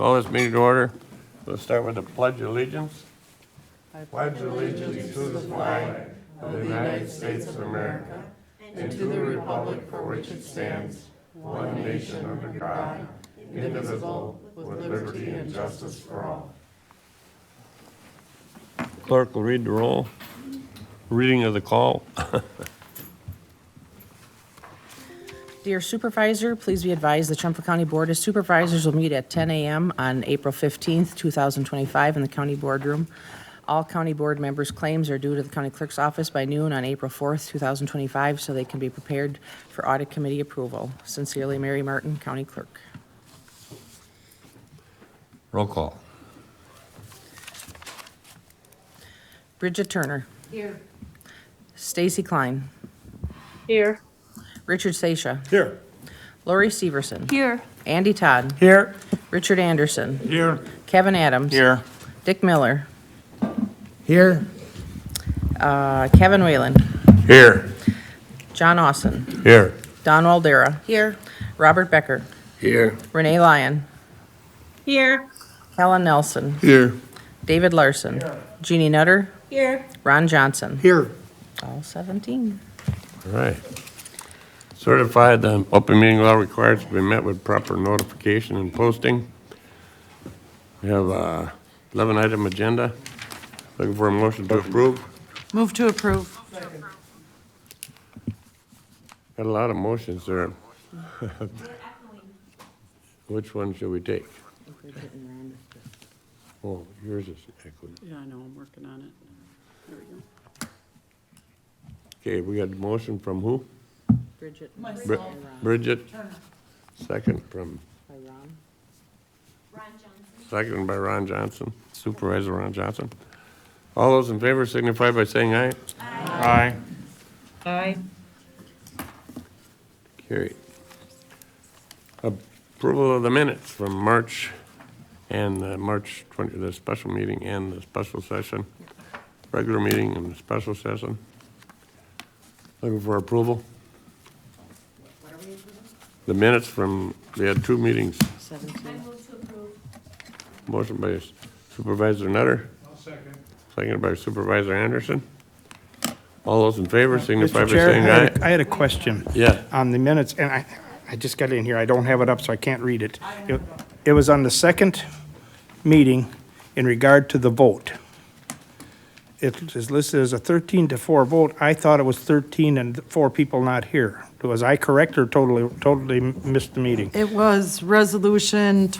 Call this meeting to order. Let's start with the Pledge of Allegiance. I pledge allegiance to the flag of the United States of America and to the republic for which it stands, one nation under God, indivisible, with liberty and justice for all. Clerk will read the roll. Reading of the call. Dear Supervisor, please be advised the Trumpealeau County Board of Supervisors will meet at 10 a.m. on April 15th, 2025 in the County Boardroom. All County Board members' claims are due to the County Clerk's office by noon on April 4th, 2025, so they can be prepared for Audit Committee approval. Sincerely, Mary Martin, County Clerk. Roll call. Bridget Turner. Here. Stacy Klein. Here. Richard Seisha. Here. Lori Severson. Here. Andy Todd. Here. Richard Anderson. Here. Kevin Adams. Here. Dick Miller. Here. Kevin Whalen. Here. John Austin. Here. Don Waldera. Here. Robert Becker. Here. Renee Lyon. Here. Helen Nelson. Here. David Larson. Jeannie Nutter. Here. Ron Johnson. Here. All 17. All right. Certified the open meeting law requires to be met with proper notification and posting. We have a 11-item agenda. Looking for a motion to approve. Move to approve. Got a lot of motions there. Which one should we take? Oh, yours is echoed. Yeah, I know, I'm working on it. There we go. Okay, we got a motion from who? Bridget. Bridget. Second from, Ron Johnson. second by Ron Johnson, Supervisor Ron Johnson. All those in favor signify by saying aye. Aye. Aye. Carried. Approval of the minutes from March and March 20, the special meeting and the special session, regular meeting and the special session. Looking for approval. The minutes from, they had two meetings. 17. I move to approve. Motion by Supervisor Nutter. Second. Seconded by Supervisor Anderson. All those in favor signify Mr. by Chair, saying I aye. had a question. Yeah. On the minutes, and I just got in here, I don't have it up, so I can't read it. It was on the second meeting in regard to the vote. It is listed as a 13-4 vote. I thought it was 13 and 4 people not here. Was I correct or totally missed the meeting? It was Resolution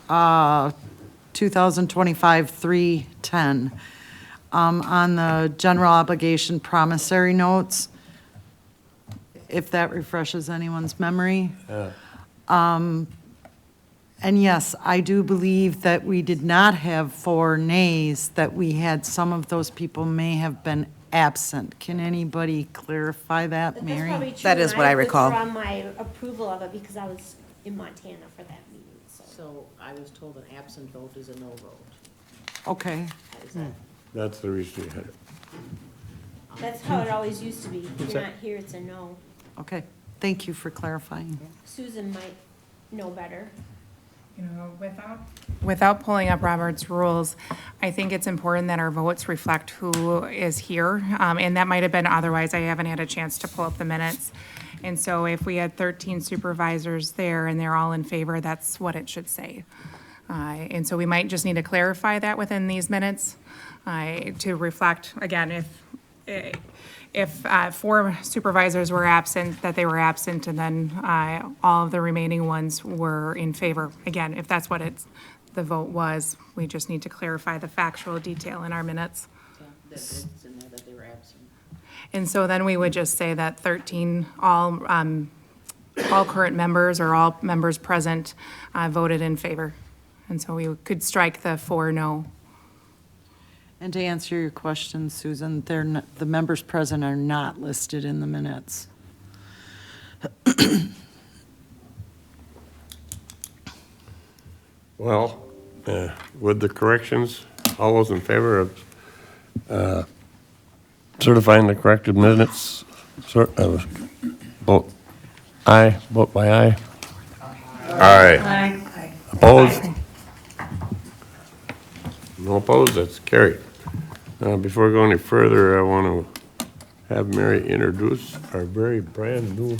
2025-310 on the general obligation promissory notes, if that refreshes anyone's memory. And yes, I do believe that we did not have 4 nays, that we had some of those people may have been absent. Can anybody clarify that, That's Mary? probably true. That is and what I recall. withdraw my approval of it because I was in Montana for that meeting, so. So I was told an absent vote is a no vote. Okay, Is that- That's the reason you had it. That's how it always used to be. If you're not here, it's a no. okay. Thank you for clarifying. Susan might know better. You know, without pulling up Robert's rules, I think it's important that our votes reflect who is here. And that might have been otherwise. I haven't had a chance to pull up the minutes. And so if we had 13 supervisors there and they're all in favor, that's what it should say. And so we might just need to clarify that within these minutes to reflect, again, if 4 supervisors were absent, that they were absent, and then all of the remaining ones were in favor. Again, if that's what the vote was, we just need to clarify the factual detail in our minutes. That it's in there that they were absent. And so then we would just say that 13, all current members or all members present voted in favor. And so we could strike the 4 no. And to answer your question, Susan, the members present are not listed in the minutes. Well, with the corrections, all those in favor of certifying the corrected minutes, vote aye, vote by aye. Aye. Opposed? No opposed, that's carried. Before we go any further, I want to have Mary introduce our very brand-new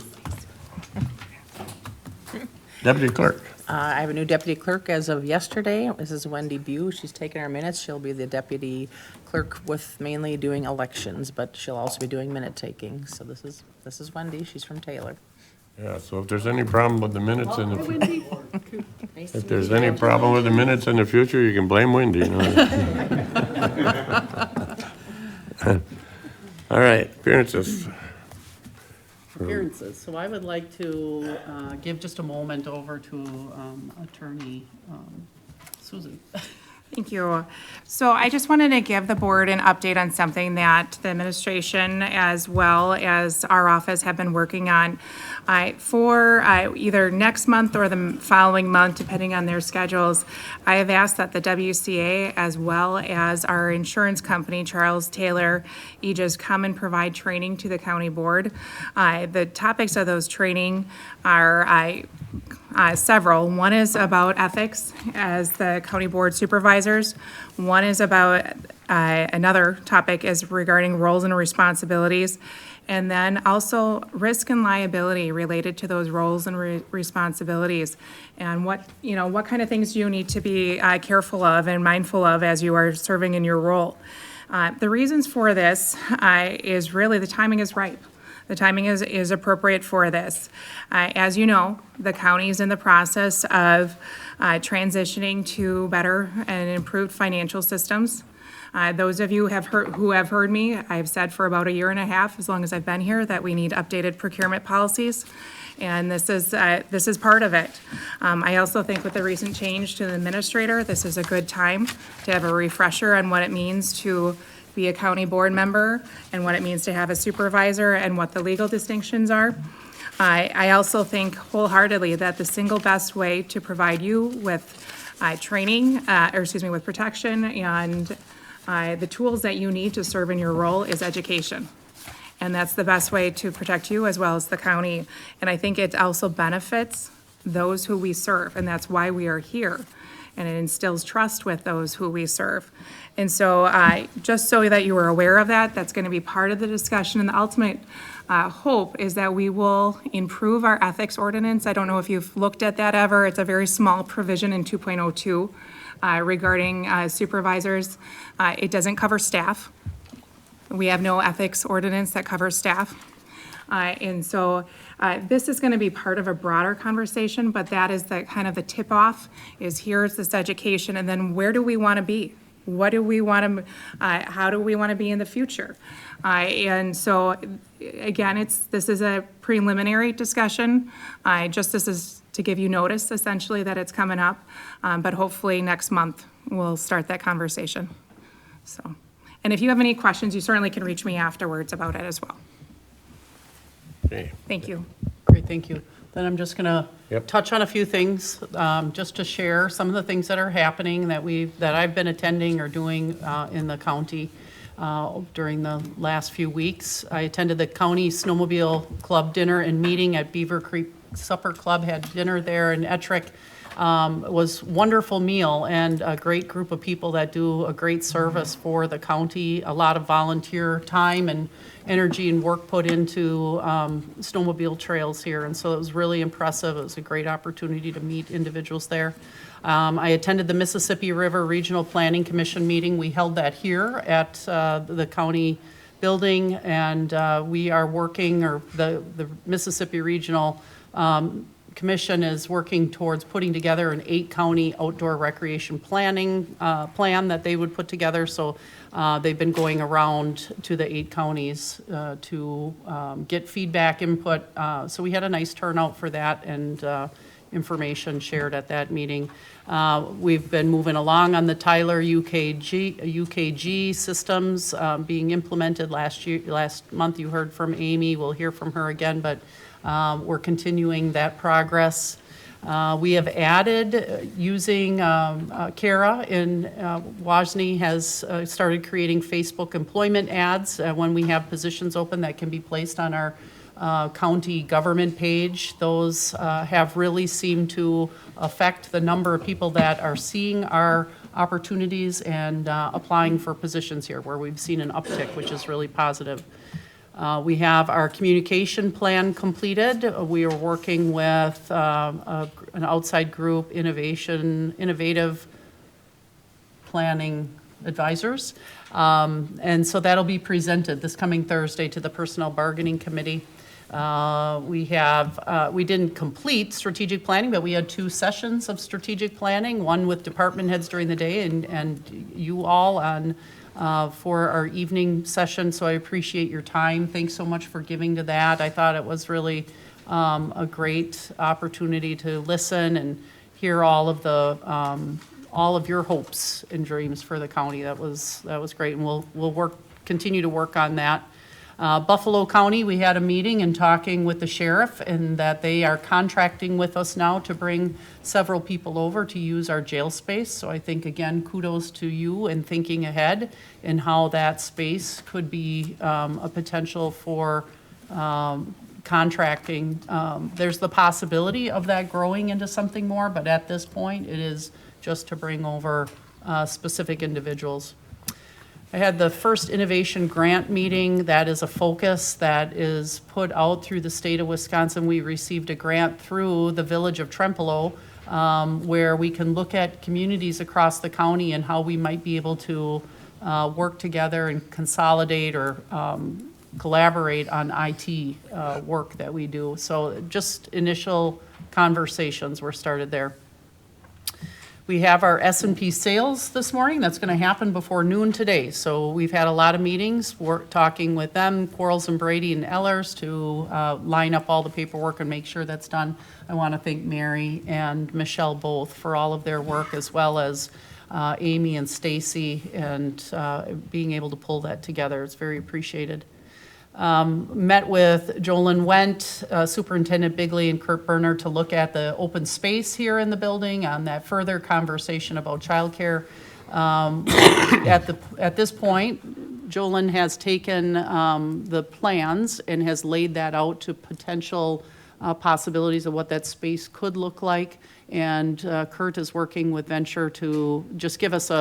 deputy clerk. I have a new deputy clerk as of yesterday. This is Wendy Bew. She's taken our minutes. She'll be the deputy clerk with mainly doing elections, but she'll also be doing minute taking. So this is Wendy. She's from Taylor. Yeah, so if there's any problem with the minutes in the, if there's any problem with the minutes in the future, you can blame Wendy. You know? All right, appearances. Appearances. So I would like to give just a moment over to Attorney Susan. Thank you. So I just wanted to give the board an update on something that the administration as well as our office have been working on for either next month or the following month, depending on their schedules. I have asked that the WCA as well as our insurance company, Charles Taylor Aegis, come and provide training to the county board. The topics of those training are several. One is about ethics as the county board supervisors. One is about, another topic is regarding roles and responsibilities. And then also risk and liability related to those roles and responsibilities. And what kind of things you need to be careful of and mindful of as you are serving in your role. The reasons for this is really the timing is ripe. The timing is appropriate for this. As you know, the county is in the process of transitioning to better and improved financial systems. Those of you who have heard me, I've said for about a year and a half, as long as I've been here, that we need updated procurement policies. And this is part of it. I also think with the recent change to the administrator, this is a good time to have a refresher on what it means to be a county board member and what it means to have a supervisor and what the legal distinctions are. I also think wholeheartedly that the single best way to provide you with with protection and the tools that you need to serve in your role is education. And that's the best way to protect you as well as the county. And I think it also benefits those who we serve, and that's why we are here. And it instills trust with those who we serve. And so just so that you are aware of that, that's going to be part of the discussion. And the ultimate hope is that we will improve our ethics ordinance. I don't know if you've looked at that ever. It's a very small provision in 2.02 regarding supervisors. It doesn't cover staff. We have no ethics ordinance that covers staff. And so this is going to be part of a broader conversation, but that is the kind of the tip-off is here's this education, and then where do we want to be? What do we want to, how do we want to be in the future? And so, again, this is a preliminary discussion. This is to give you notice, essentially, that it's coming up. But hopefully next month, we'll start that conversation. So, and if you have any questions, you certainly can reach me afterwards about it as well. Okay. Thank you. Great, thank you. Then I'm just going to Yep. touch on a few things, just to share some of the things that are happening that I've been attending or doing in the county during the last few weeks. I attended the County Snowmobile Club dinner and meeting at Beaver Creek Supper Club, had dinner there in Ettrick. It was a wonderful meal and a great group of people that do a great service for the county, a lot of volunteer time and energy and work put into snowmobile trails here, and so it was really impressive. It was a great opportunity to meet individuals there. I attended the Mississippi River Regional Planning Commission meeting. We held that here at the county building, and we are working, or the Mississippi Regional Commission is working towards putting together an 8-county outdoor recreation planning plan that they would put together. So they've been going around to the 8 counties to get feedback, input. So we had a nice turnout for that and information shared at that meeting. We've been moving along on the Tyler UKG systems being implemented last month. You heard from Amy. We'll hear from her again, but we're continuing that progress. We have added using Kara in Wozni has started creating Facebook employment ads when we have positions open that can be placed on our county government page. Those have really seemed to affect the number of people that are seeing our opportunities and applying for positions here, where we've seen an uptick, which is really positive. We have our communication plan completed. We are working with an outside group, Innovative Planning Advisors. And so that'll be presented this coming Thursday to the Personnel Bargaining Committee. We didn't complete strategic planning, but we had 2 sessions of strategic planning, one with department heads during the day and you all on for our evening session. So I appreciate your time. Thanks so much for giving to that. I thought it was really a great opportunity to listen and hear all of your hopes and dreams for the county. That was great, and we'll continue to work on that. Buffalo County, we had a meeting and talking with the sheriff, and that they are contracting with us now to bring several people over to use our jail space. So I think, again, kudos to you in thinking ahead and how that space could be a potential for contracting. There's the possibility of that growing into something more, but at this point, it is just to bring over specific individuals. I had the first innovation grant meeting. That is a focus that is put out through the state of Wisconsin. We received a grant through the village of Trempealeau, where we can look at communities across the county and how we might be able to work together and consolidate or collaborate on IT work that we do. So just initial conversations were started there. We have our S&P sales this morning. That's going to happen before noon today. So we've had a lot of meetings. We're talking with them, Quarles and Brady and Ellers, to line up all the paperwork and make sure that's done. I want to thank Mary and Michelle both for all of their work, as well as Amy and Stacy, and being able to pull that together. It's very appreciated. Met with Jolyn Wendt, Superintendent Bigley, and Kurt Berner to look at the open space here in the building on that further conversation about childcare. At this point, Jolyn has taken the plans and has laid that out to potential possibilities of what that space could look like. And Kurt is working with Venture to just give us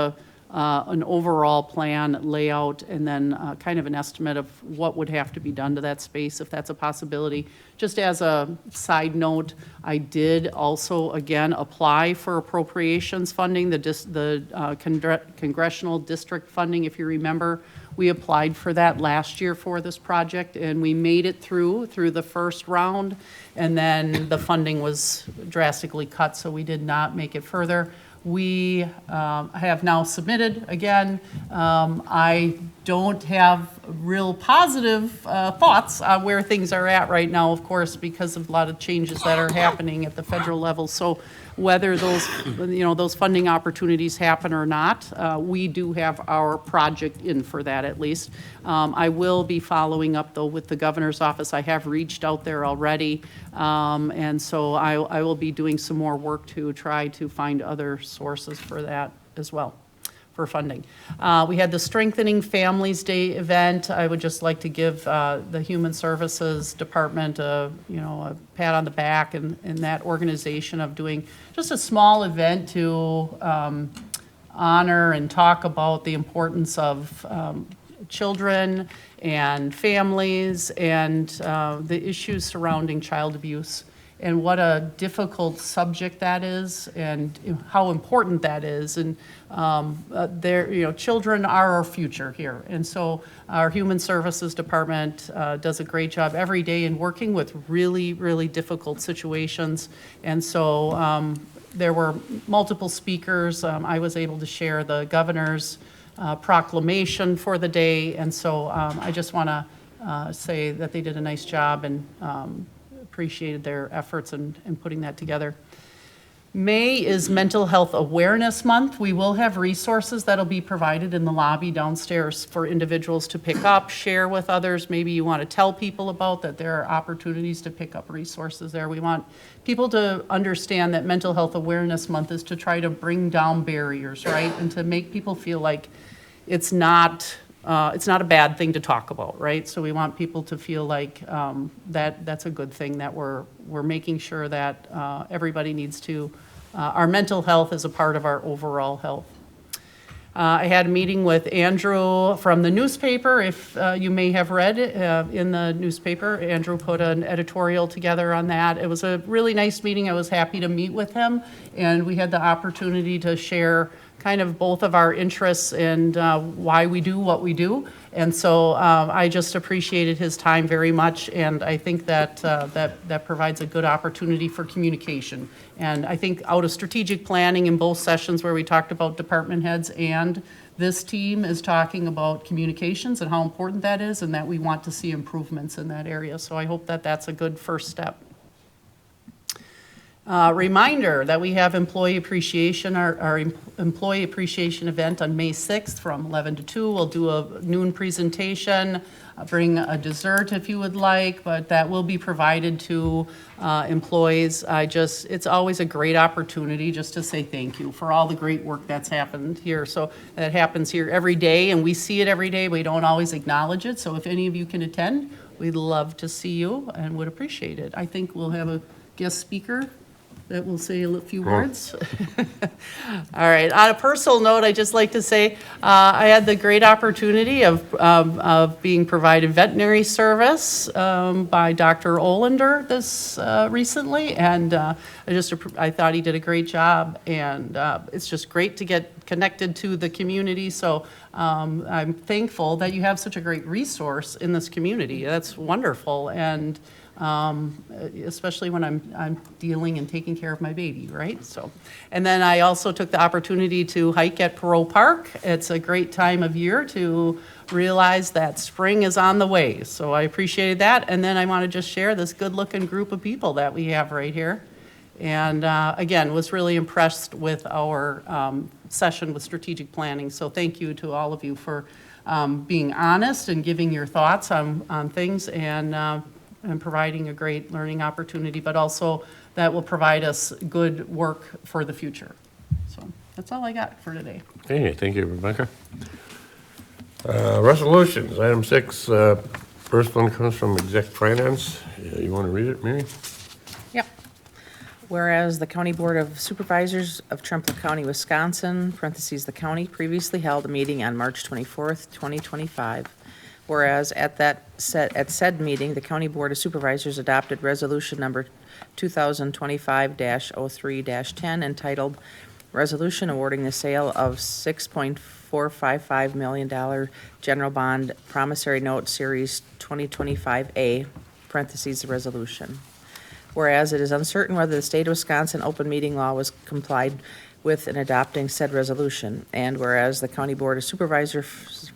an overall plan layout, and then kind of an estimate of what would have to be done to that space, if that's a possibility. Just as a side note, I did also, again, apply for appropriations funding, the congressional district funding, if you remember. We applied for that last year for this project, and we made it through the first round, and then the funding was drastically cut, so we did not make it further. We have now submitted again. I don't have real positive thoughts on where things are at right now, of course, because of a lot of changes that are happening at the federal level. So whether those funding opportunities happen or not, we do have our project in for that at least. I will be following up though with the governor's office. I have reached out there already, and so I will be doing some more work to try to find other sources for that as well, for funding. We had the Strengthening Families Day event. I would just like to give the Human Services Department a pat on the back, and that organization of doing just a small event to honor and talk about the importance of children and families and the issues surrounding child abuse, and what a difficult subject that is, and how important that is. And children are our future here. And so our Human Services Department does a great job every day in working with really, really difficult situations. And so there were multiple speakers. I was able to share the governor's proclamation for the day. And so I just want to say that they did a nice job, and appreciated their efforts in putting that together. May is Mental Health Awareness Month. We will have resources that'll be provided in the lobby downstairs for individuals to pick up, share with others. Maybe you want to tell people about that there are opportunities to pick up resources there. We want people to understand that Mental Health Awareness Month is to try to bring down barriers, right? And to make people feel like it's not it's not a bad thing to talk about, right? So we want people to feel like that's a good thing, that we're making sure that everybody needs to, our mental health is a part of our overall health. I had a meeting with Andrew from the newspaper. If you may have read in the newspaper, Andrew put an editorial together on that. It was a really nice meeting. I was happy to meet with him, and we had the opportunity to share kind of both of our interests and why we do what we do. And so I just appreciated his time very much, and I think that that provides a good opportunity for communication. And I think out of strategic planning in both sessions where we talked about department heads, and this team is talking about communications and how important that is, and that we want to see improvements in that area. So I hope that that's a good first step. Reminder that we have employee appreciation, our employee appreciation event on May 6th from 11 to 2. We'll do a noon presentation, bring a dessert if you would like, but that will be provided to employees. It's always a great opportunity just to say thank you for all the great work that's happened here. So that happens here every day, and we see it every day. We don't always acknowledge it. So if any of you can attend, we'd love to see you and would appreciate it. I think we'll have a guest speaker that will say a few words. All right, on a personal note, I'd just like to say I had the great opportunity of being provided veterinary service by Dr. Olander this recently, and I thought he did a great job, and it's just great to get connected to the community. So I'm thankful that you have such a great resource in this community. That's wonderful, and especially when I'm dealing and taking care of my baby, right? So, and then I also took the opportunity to hike at Perot Park. It's a great time of year to realize that spring is on the way. So I appreciated that. And then I want to just share this good-looking group of people that we have right here. And again, was really impressed with our session with strategic planning. So thank you to all of you for being honest and giving your thoughts on things, and providing a great learning opportunity, but also that will provide us good work for the future. So that's all I got for today. Okay, thank you, Rebecca. Resolutions, item 6, first one comes from Exec Finance. You want to read it, Mary? Yep. Whereas the County Board of Supervisors of Trempealeau County, Wisconsin, parentheses, the county, previously held a meeting on March 24th, 2025. Whereas at said meeting, the County Board of Supervisors adopted Resolution Number 2025-03-10 entitled Resolution Awarding the Sale of $6.455 million General Bond Promissory Note Series 2025A, parentheses, the resolution. Whereas it is uncertain whether the state of Wisconsin open meeting law was complied with in adopting said resolution, and whereas the County Board of Supervisors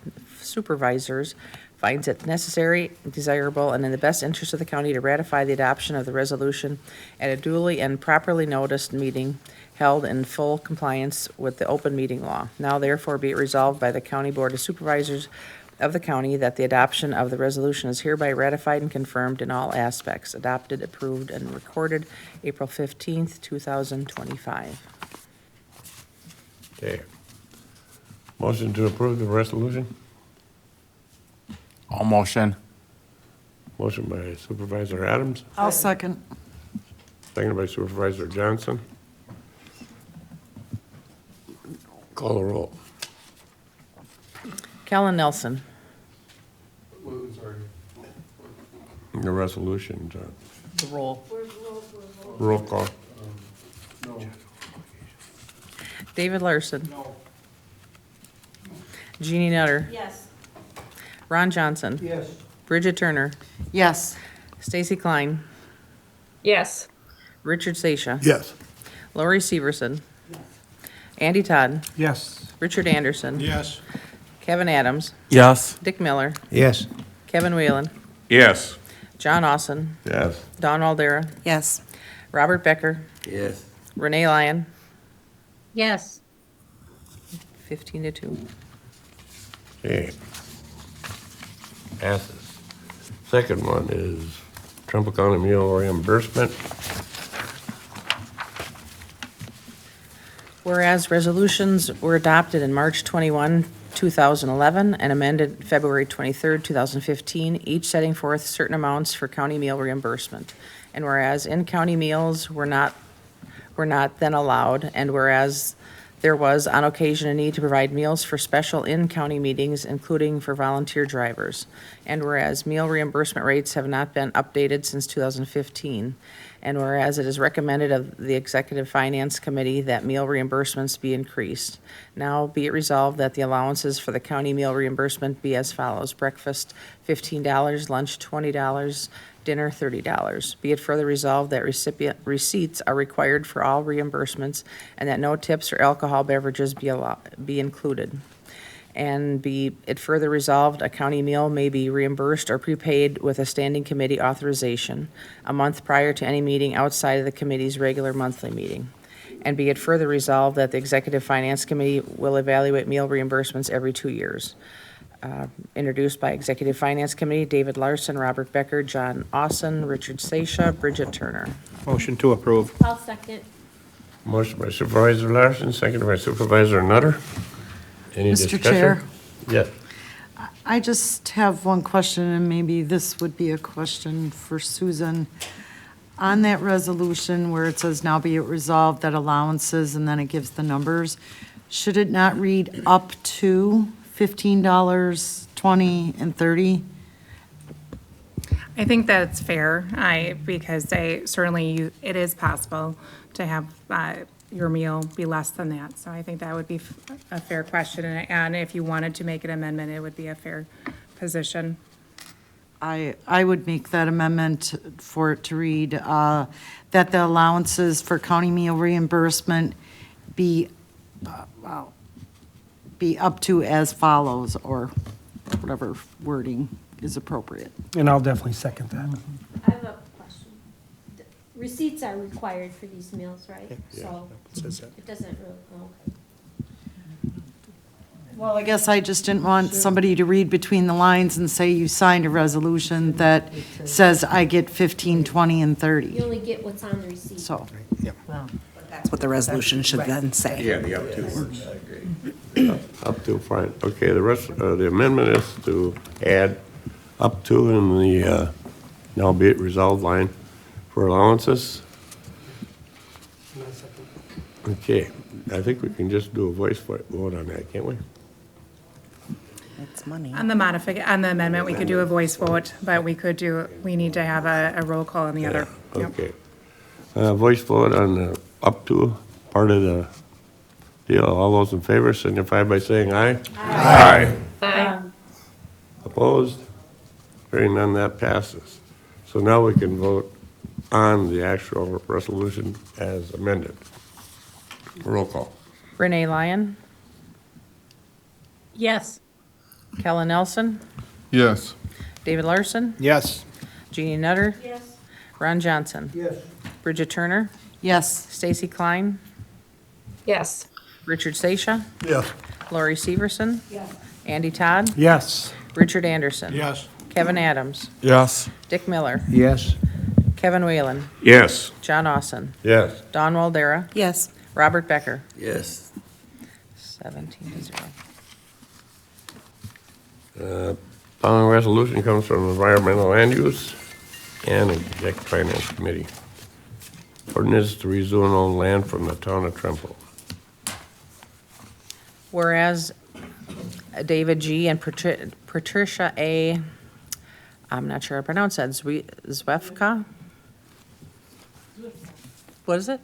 finds it necessary, desirable, and in the best interest of the county to ratify the adoption of the resolution at a duly and properly noticed meeting held in full compliance with the open meeting law. Now therefore be it resolved by the County Board of Supervisors of the county that the adoption of the resolution is hereby ratified and confirmed in all aspects. Adopted, approved, and recorded April 15th, 2025. Okay. Motion to approve the resolution? All motion. Motion by Supervisor Adams, I'll second. seconded by Supervisor Johnson. Call the roll. Kellen Nelson. The resolution, The roll. roll call. David Larson. Jeannie Nutter. Yes. Ron Johnson. Yes. Bridget Turner. Yes. Stacy Klein. Yes. Richard Sasha. Yes. Lori Severson. Andy Todd. Yes. Richard Anderson. Yes. Kevin Adams. Yes. Dick Miller. Yes. Kevin Whalen. Yes. John Austin. Yes. Dawn Waldera. Yes. Robert Becker. Yes. Renee Lyon. Yes. 15-2. Okay. Passes. Second one is Trumbull County meal reimbursement. Whereas resolutions were adopted in March 21, 2011, and amended February 23, 2015, each setting forth certain amounts for county meal reimbursement. And whereas in-county meals were not then allowed, and whereas there was on occasion a need to provide meals for special in-county meetings, including for volunteer drivers. And whereas meal reimbursement rates have not been updated since 2015. And whereas it is recommended of the Executive Finance Committee that meal reimbursements be increased. Now be it resolved that the allowances for the county meal reimbursement be as follows: breakfast $15, lunch $20, dinner $30. Be it further resolved that receipts are required for all reimbursements and that no tips or alcohol beverages be included. And be it further resolved, a county meal may be reimbursed or prepaid with a standing committee authorization a month prior to any meeting outside of the committee's regular monthly meeting. And be it further resolved that the Executive Finance Committee will evaluate meal reimbursements every 2 years. Introduced by Executive Finance Committee, David Larson, Robert Becker, John Austin, Richard Seisha, Bridget Turner. Motion to approve. I'll second. Motion by Supervisor Larson, seconded by Supervisor Nutter. Any Mr. discussion? Chair. Yes. I just have one question, and maybe this would be a question for Susan. On that resolution where it says, now be it resolved that allowances, and then it gives the numbers, should it not read up to $15, $20, and $30? I think that's fair, because it is possible to have your meal be less than that. So I think that would be a fair question, and if you wanted to make an amendment, it would be a fair position. I would make that amendment for it to read that the allowances for county meal reimbursement be up to as follows, or whatever wording is appropriate. And I'll definitely second that. I have a question. Receipts are required for these meals, right? So it doesn't really, okay. Well, I guess I just didn't want somebody to read between the lines and say you signed a resolution that says I get 15, 20, and You 30. only get what's on the receipt. So, That's what the resolution should then say. Yeah, the up to words. Up to, fine. Okay, the rest, the amendment is to add up to in the, now be it resolved line for allowances. Okay, I think we can just do a voice vote on that, can't we? It's money. On the amendment, we could do a voice vote, but we need to have a roll call on the other. Yep. Okay. Voice vote on the up to part of the deal. All those in favor signify by saying aye. Aye. Opposed? Hearing none, that passes. So now we can vote on the actual resolution as amended. Roll call. Renee Lyon, Yes. Kellen Nelson, Yes. David Larson, Yes. Jeannie Nutter, Yes. Ron Johnson. Yes. Bridget Turner, yes. Stacy Klein, Yes. Richard Seisha, Yes. Lori Severson, Andy Todd, Yes. Richard Anderson. Yes. Kevin Adams, Yes. Dick Miller, Yes. Kevin Whalen, Yes. John Austin, Yes. Don Waldera, Yes. Robert Becker. Yes. 17-0. Following resolution comes from Environmental Land Use and Executive Finance Committee. Ordinance to rezone owned land from the town of Trempealeau. Whereas David G. and Patricia A., I'm not sure I pronounced that, Zwefka? What is it?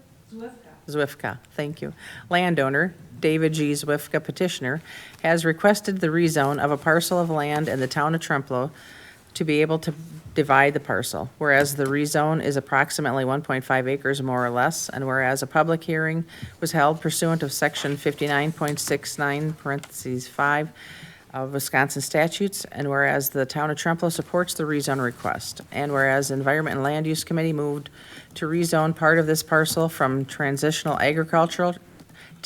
Zwifka, thank you. Landowner, David G. Zwifka petitioner, has requested the rezone of a parcel of land in the town of Trempealeau to be able to divide the parcel, whereas the rezone is approximately 1.5 acres more or less, and whereas a public hearing was held pursuant of section 59.69 parentheses 5 of Wisconsin statutes, and whereas the town of Trempealeau supports the rezone request, and whereas Environment and Land Use Committee moved to rezone part of this parcel from transitional agricultural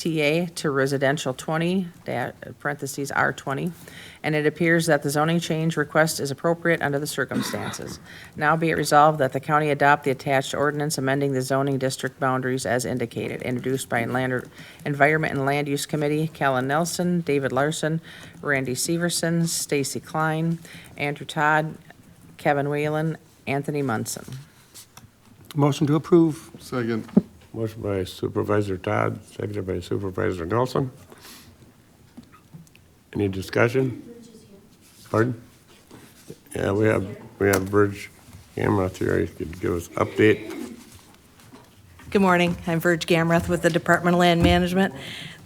TA to residential 20, parentheses R20, and it appears that the zoning change request is appropriate under the circumstances. Now be it resolved that the county adopt the attached ordinance amending the zoning district boundaries as indicated, introduced by Environment and Land Use Committee, Callan Nelson, David Larson, Randy Severson, Stacy Klein, Andrew Todd, Kevin Whalen, Anthony Munson. Motion to approve. Second. Motion by Supervisor Todd, seconded by Supervisor Nelson. Any discussion? Pardon? Yeah, we have Verge Gamroth here. He could give us update. Good morning. I'm Verge Gamreth with the Department of Land Management.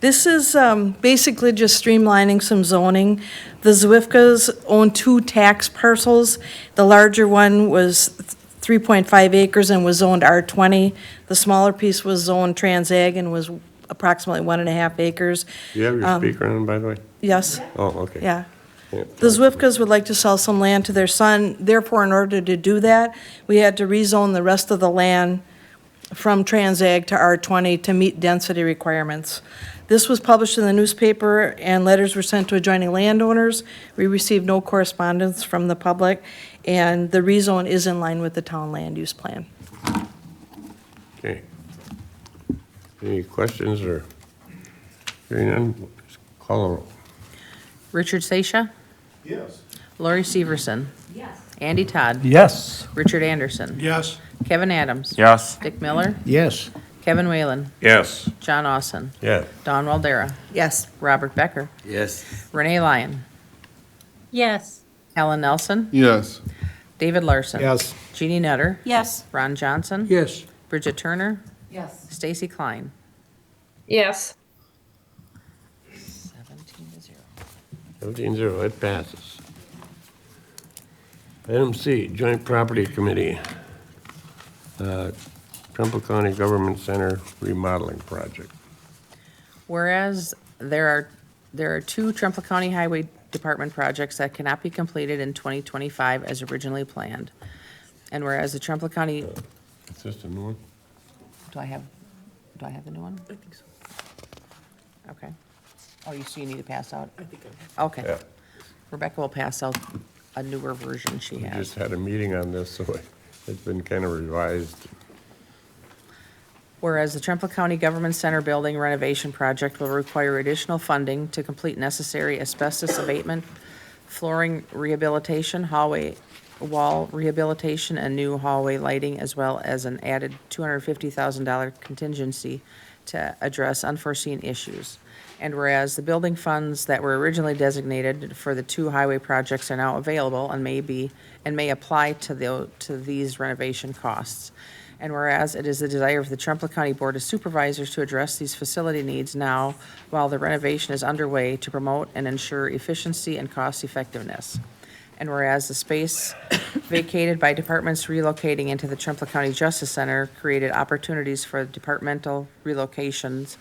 This is basically just streamlining some zoning. The Zwifkas own 2 tax parcels. The larger one was 3.5 acres and was zoned R20. The smaller piece was zoned Transag and was approximately 1.5 acres. Do you have your speaker on, by the way? Yes, Oh, okay. yeah. The Zwifkas would like to sell some land to their son. Therefore, in order to do that, we had to rezone the rest of the land from Transag to R20 to meet density requirements. This was published in the newspaper, and letters were sent to adjoining landowners. We received no correspondence from the public, and the rezone is in line with the town land use plan. Okay. Any questions or hearing none? Call a roll. Richard Seisha? Yes. Lori Severson? Yes. Andy Todd? Yes. Richard Anderson? Yes. Kevin Adams? Yes. Dick Miller? Yes. Kevin Whalen? Yes. John Austin? Yes. Don Waldera? Yes. Robert Becker? Yes. Renee Lyon? Yes. Alan Nelson? Yes. David Larson? Yes. Jeannie Nutter? Yes. Ron Johnson? Yes. Bridget Turner? Yes. Stacy Klein? Yes. 17-0. 17-0, it passes. Item C, Joint Property Committee. Trumbull County Government Center remodeling project. Whereas there are 2 Trumbull County Highway Department projects that cannot be completed in 2025 as originally planned. And whereas the Trumbull County, Is this the new one? do I have the new one? I think so. Okay. Oh, you need to pass out? I think Okay. Yeah. Rebecca will pass out a newer version she We has. just had a meeting on this, so it's been kind of revised. Whereas the Trumbull County Government Center building renovation project will require additional funding to complete necessary asbestos abatement, flooring rehabilitation, hallway wall rehabilitation, and new hallway lighting, as well as an added $250,000 contingency to address unforeseen issues. And whereas the building funds that were originally designated for the 2 highway projects are now available and may apply to these renovation costs. And whereas it is the desire of the Trumbull County Board of Supervisors to address these facility needs now while the renovation is underway to promote and ensure efficiency and cost effectiveness. And whereas the space vacated by departments relocating into the Trumbull County Justice Center created opportunities for departmental relocations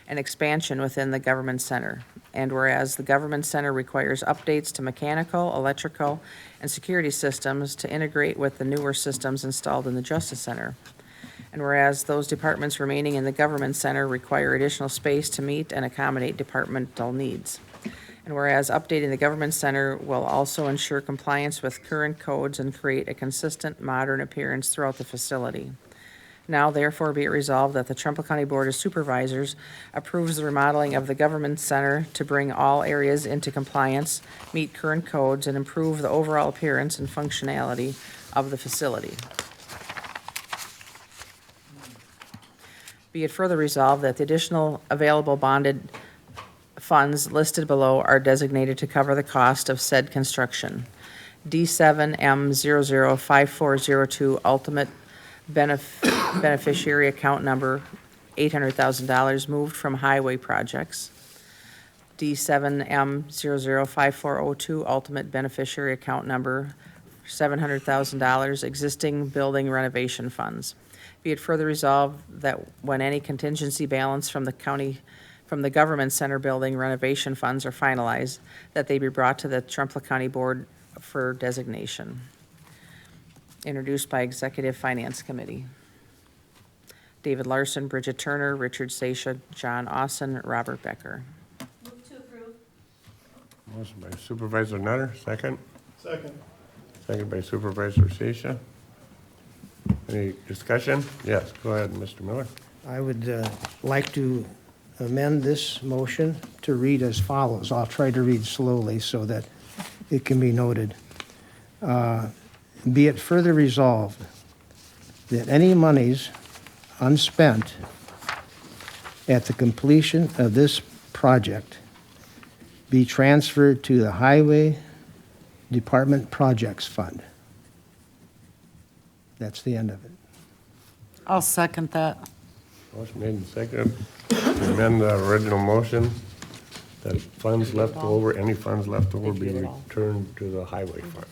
and expansion within the government center. And whereas the government center requires updates to mechanical, electrical, and security systems to integrate with the newer systems installed in the Justice Center. And whereas those departments remaining in the government center require additional space to meet and accommodate departmental needs. And whereas updating the government center will also ensure compliance with current codes and create a consistent, modern appearance throughout the facility. Now therefore be it resolved that the Trumbull County Board of Supervisors approves the remodeling of the government center to bring all areas into compliance, meet current codes, and improve the overall appearance and functionality of the facility. Be it further resolved that the additional available bonded funds listed below are designated to cover the cost of said construction. D7M005402 Ultimate Beneficiary Account Number, $800,000 moved from Highway Projects. D7M005402 Ultimate Beneficiary Account Number, $700,000 Existing Building Renovation Funds. Be it further resolved that when any contingency balance from the government center building renovation funds are finalized, that they be brought to the Trumbull County Board for designation. Introduced by Executive Finance Committee. David Larson, Bridget Turner, Richard Seisha, John Austin, Robert Becker. Move to approve. Motion by Supervisor Nutter, second. Second by Supervisor Seisha. Any discussion? Yes, go ahead, Mr. Miller. I would like to amend this motion to read as follows. I'll try to read slowly so that it can be noted. Be it further resolved that any monies unspent at the completion of this project be transferred to the Highway Department Projects Fund. That's the end of it. I'll second that. Motion made and seconded to amend the original motion that funds left over, any funds left over be returned to the highway fund.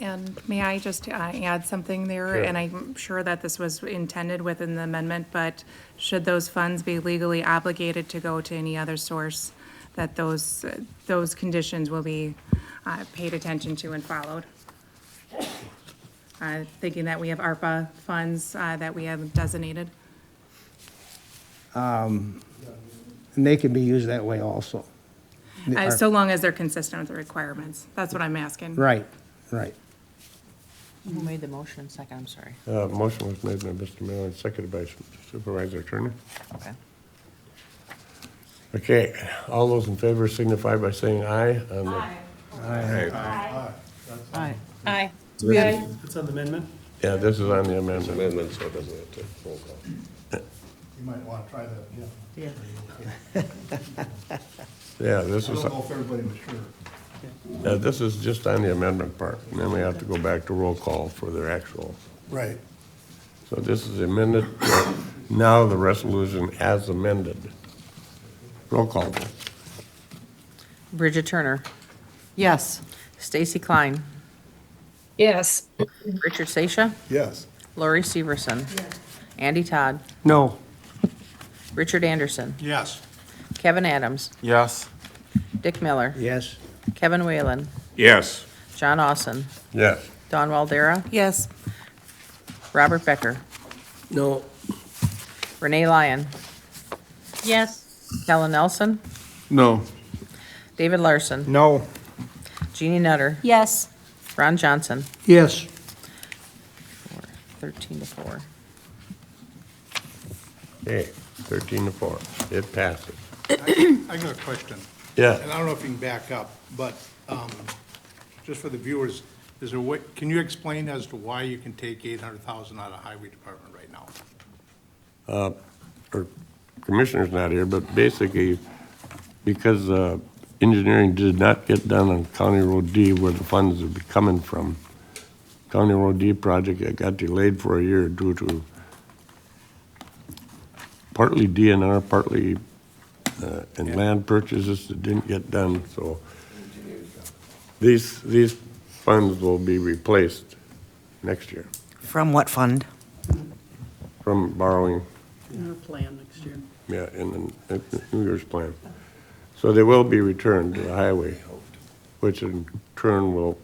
And may I just add something there? Sure. And I'm sure that this was intended within the amendment, but should those funds be legally obligated to go to any other source, that those conditions will be paid attention to and followed? Thinking that we have ARPA funds that we have designated. And they can be used that way also. So long as they're consistent with the requirements. That's what I'm asking. Right, right. Who made the motion? Second, I'm sorry. Motion was made by Mr. Miller and seconded by Supervisor Turner. Okay. Okay, all those in favor signify by saying aye. Aye. Aye. Aye. It's an amendment? Yeah, this is on the amendment. Amendment, so it doesn't have to roll call. You might want to try that, yeah. Yeah, this is, if everybody was sure. this is just on the amendment part, and then we have to go back to roll call for their actual. Right. So this is amended, now the resolution as amended. Roll call. Bridget Turner, Yes. Stacy Klein, Yes. Richard Seisha, Yes. Lori Severson, Andy Todd, No. Richard Anderson, Yes. Kevin Adams, Yes. Dick Miller, Yes. Kevin Whalen, Yes. John Austin, Yes. Dawn Waldera, Yes. Robert Becker, No. Renee Lyon, Yes. Kellen Nelson, No. David Larson, No. Jeannie Nutter, Yes. Ron Johnson, Yes. 13-4. Okay, 13-4. It passes. I got a question, Yeah. and I don't know if you can back up, but just for the viewers, is there a way, can you explain as to why you can take 800,000 out of Highway Department right now? Our commissioner's not here, but basically, because engineering did not get done on County Road D where the funds would be coming from, County Road D project, it got delayed for a year due to partly DNR, partly and land purchases that didn't get done, so these funds will be replaced next year From what fund? from borrowing, In our plan next year. yeah, in the New Year's plan. So they will be returned to the highway, which in turn will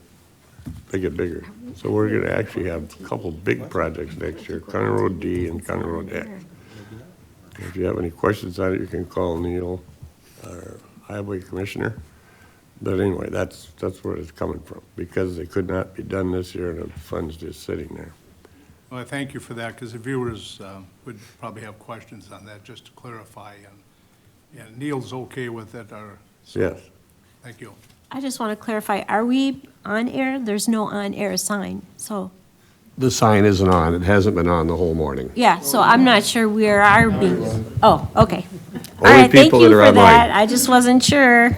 make it bigger. So we're gonna actually have a couple big projects next year, County Road D and County Road X. If you have any questions on it, you can call Neil, our highway commissioner. But anyway, that's where it's coming from, because they could not be done this year and the fund's just sitting there. Well, I thank you for that, because the viewers would probably have questions on that, just to clarify, and Neil's okay with it, or? so, Yes. Thank you. I just want to clarify, are we on air? There's no on-air sign, so, The sign isn't on. It hasn't been on the whole morning. yeah, so I'm not sure where our being, oh, okay. All Only right, thank people you that are for online. that. I just wasn't sure.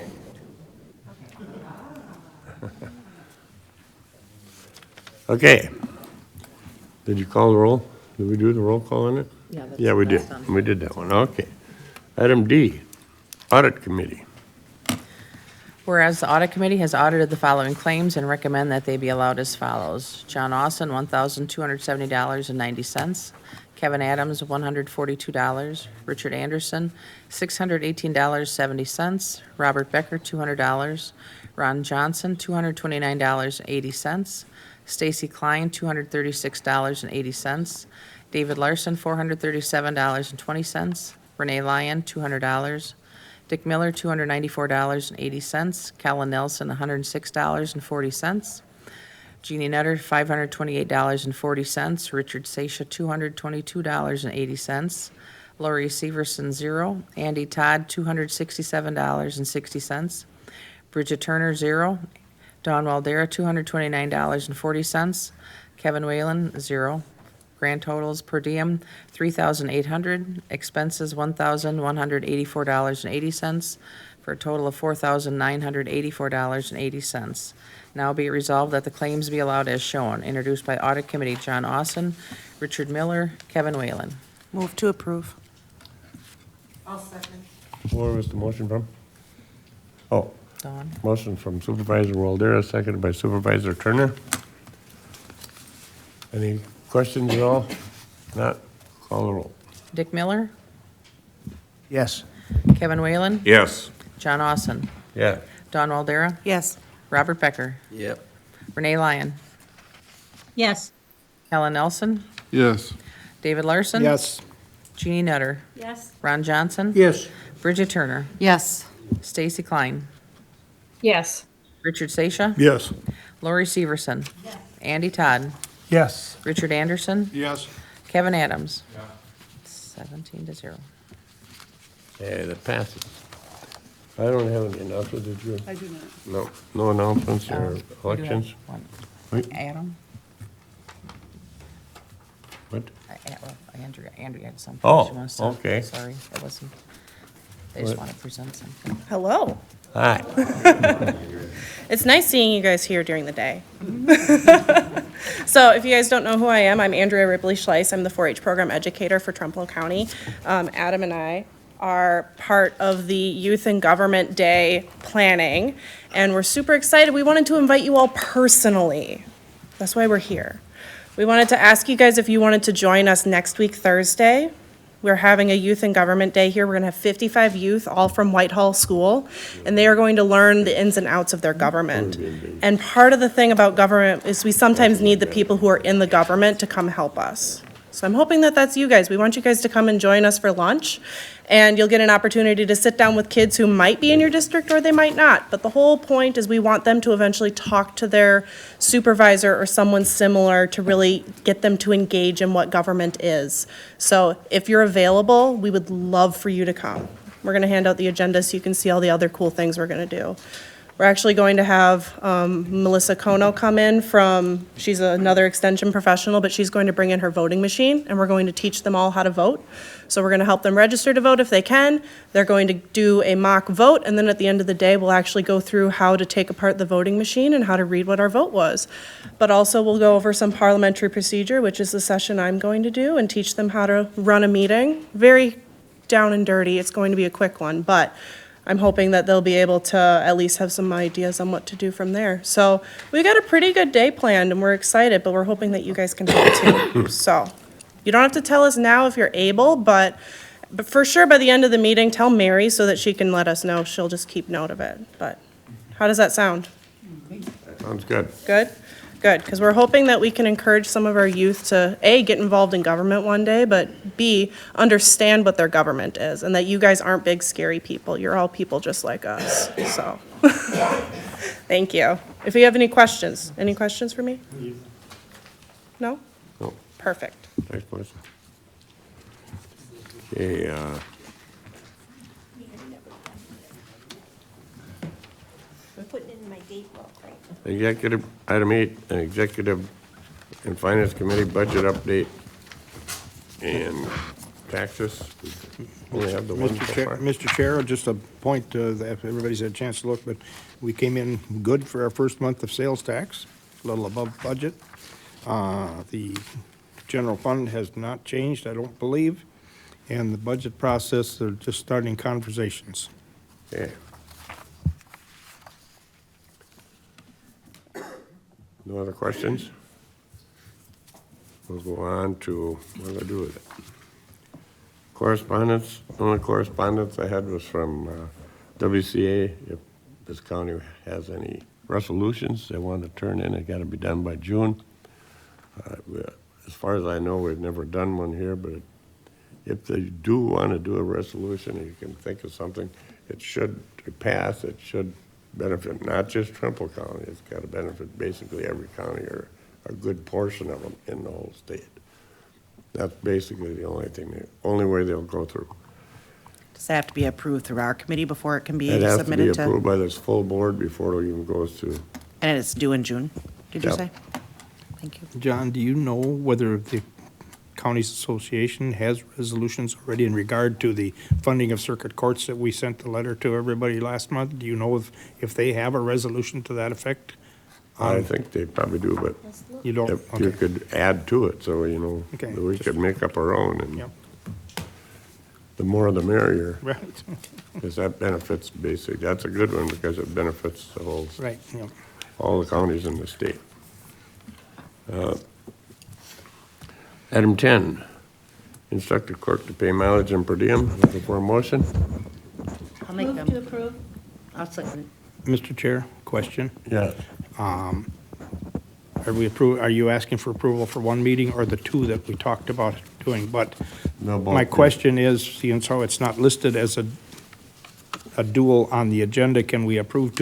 Okay. Did you call the roll? Did we do the roll call on it? Yeah, that's Yeah, we the did. last one. We did that one, okay. Item D, Audit Committee. Whereas the Audit Committee has audited the following claims and recommend that they be allowed as follows. John Austin, $1,270.90. Kevin Adams, $142. Richard Anderson, $618.70. Robert Becker, $200. Ron Johnson, $229.80. Stacy Klein, $236.80. David Larson, $437.20. Renee Lyon, $200. Dick Miller, $294.80. Callan Nelson, $106.40. Jeannie Nutter, $528.40. Richard Seisha, $222.80. Lori Severson, 0. Andy Todd, $267.60. Bridget Turner, 0. Dawn Waldera, $229.40. Kevin Whalen, 0. Grand totals per diem, $3,800. Expenses, $1,184.80, for a total of $4,984.80. Now be it resolved that the claims be allowed as shown. Introduced by Audit Committee John Austin, Richard Miller, Kevin Whalen. Move to approve. Where was the motion from? Oh, Dawn. motion from Supervisor Waldera, seconded by Supervisor Turner. Any questions at all? Not, call the roll. Dick Miller, Yes. Kevin Whalen, Yes. John Austin, Yeah. Dawn Waldera, Yes. Robert Becker, Yep. Renee Lyon, Yes. Helen Nelson, Yes. David Larson. Yes. Jeannie Nutter, Yes. Ron Johnson. Yes. Bridget Turner, Yes. Stacy Klein, Yes. Richard Seisha, Yes. Lori Severson, Andy Todd, Yes. Richard Anderson, Yes. Kevin Adams. 17-0. Okay, that passes. I don't have any announcements, did you? I do not. No, no announcements or We do have elections? one. Wait. Adam? What? Andrea had something. Oh, she wants to- okay. Sorry, it wasn't, they just What? want to present something. Hello. Hi. It's nice seeing you guys here during the day. So if you guys don't know who I am, I'm Andrea Ripley-Schleiss. I'm the 4-H program educator for Trempealeau County. Adam and I are part of the Youth and Government Day planning, and we're super excited. We wanted to invite you all personally. That's why we're here. We wanted to ask you guys if you wanted to join us next week, Thursday. We're having a Youth and Government Day here. We're going to have 55 youth, all from Whitehall School, and they are going to learn the ins and outs of their government. And part of the thing about government is we sometimes need the people who are in the government to come help us. So I'm hoping that that's you guys. We want you guys to come and join us for lunch, and you'll get an opportunity to sit down with kids who might be in your district or they might not. But the whole point is we want them to eventually talk to their supervisor or someone similar to really get them to engage in what government is. So if you're available, we would love for you to come. We're going to hand out the agenda so you can see all the other cool things we're going to do. We're actually going to have Melissa Kono come in she's another extension professional, but she's going to bring in her voting machine, and we're going to teach them all how to vote. So we're going to help them register to vote if they can. They're going to do a mock vote, and then at the end of the day, we'll actually go through how to take apart the voting machine and how to read what our vote was. But also, we'll go over some parliamentary procedure, which is the session I'm going to do, and teach them how to run a meeting. Very down and dirty. It's going to be a quick one, but I'm hoping that they'll be able to at least have some ideas on what to do from there. So we got a pretty good day planned, and we're excited, but we're hoping that you guys can help too. So you don't have to tell us now if you're able, but for sure by the end of the meeting, tell Mary so that she can let us know. She'll just keep note of it. But how does that sound? Sounds good. Good? Good, because we're hoping that we can encourage some of our youth to, A, get involved in government one day, but B, understand what their government is, and that you guys aren't big, scary people. You're all people just like us, so. Thank you. If you have any questions for me? No? No. Perfect. Thanks, Melissa. Okay, I'm putting it in my date book, right? executive, item 8, an executive and finance committee budget update and taxes. We only have the one so far. Mr. Chair, just a point that everybody's had a chance to look, but we came in good for our first month of sales tax, a little above budget. The general fund has not changed, I don't believe, and the budget process, they're just starting conversations. Okay. No other questions? We'll go on to, what do I do with it? Correspondence. The only correspondence I had was from WCA. If this county has any resolutions they want to turn in, it got to be done by June. as far as I know, we've never done one here, but if they do want to do a resolution, and you can think of something, it should pass, it should benefit not just Trumbull County, it's got to benefit basically every county or a good portion of them in the whole state. That's basically the only way they'll go through. Does that have to be approved through our committee before it can be It has to be submitted approved to? by this full board before it even goes to, And it's due in June, did you Yep. say? Thank you. John, do you know whether the counties association has resolutions already in regard to the funding of circuit courts that we sent the letter to everybody last month? Do you know if they have a resolution to that effect? I think they probably do, but You don't? if you Okay. could add to it, so, Okay, we just- could make up our own, and Yep. the more the merrier, Right, because that benefits that's a good one, because it benefits the whole, right, yeah. all the counties in the state. Item 10, instruct the clerk to pay mileage and per diem. Looking for a motion? I'll make them. Move to approve. I'll second Mr. Chair, question. Yes. Are you asking for approval for one meeting or the two that we talked about doing? But No, both. my question is, seeing so it's not listed as a dual on the agenda, can we approve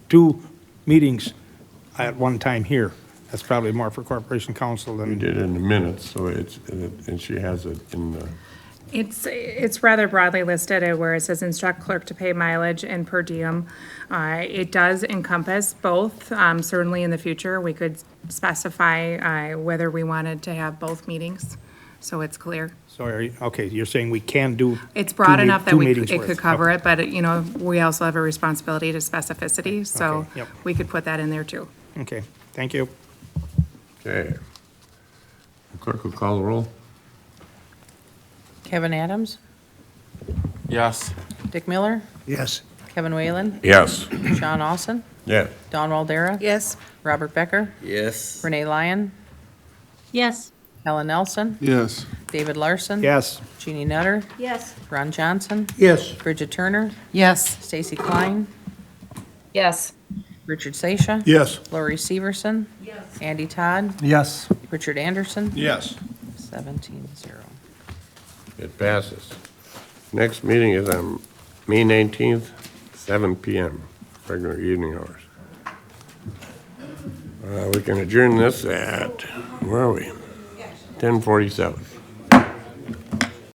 two meetings at one time here? That's probably more for Corporation Council We than, did in the minutes, so and she has it in the, It's rather broadly listed where it says instruct clerk to pay mileage and per diem. It does encompass both. Certainly in the future, we could specify whether we wanted to have both meetings, so it's clear. so okay, you're saying we can do. It's broad enough that it worth. could cover it, but, we also have a responsibility to specificity, so Okay, yep. we could put that in there too. Okay, thank you. okay. The clerk will call the roll. Kevin Adams, Yes. Dick Miller, Yes. Kevin Whalen, Yes. Sean Austin, Yes. Don Waldera, Yes. Robert Becker, Yes. Renee Lyon, Yes. Helen Nelson, Yes. David Larson. Yes. Jeannie Nutter, Yes. Ron Johnson, Yes. Bridget Turner, Yes. Stacy Klein, Yes. Richard Sasha. Yes. Lori Severson. Andy Todd, Yes. Richard Anderson, Yes. 17-0. It passes. Next meeting is on May 19th, 7 PM, regular evening hours. We can adjourn this at, where are we? 10:47.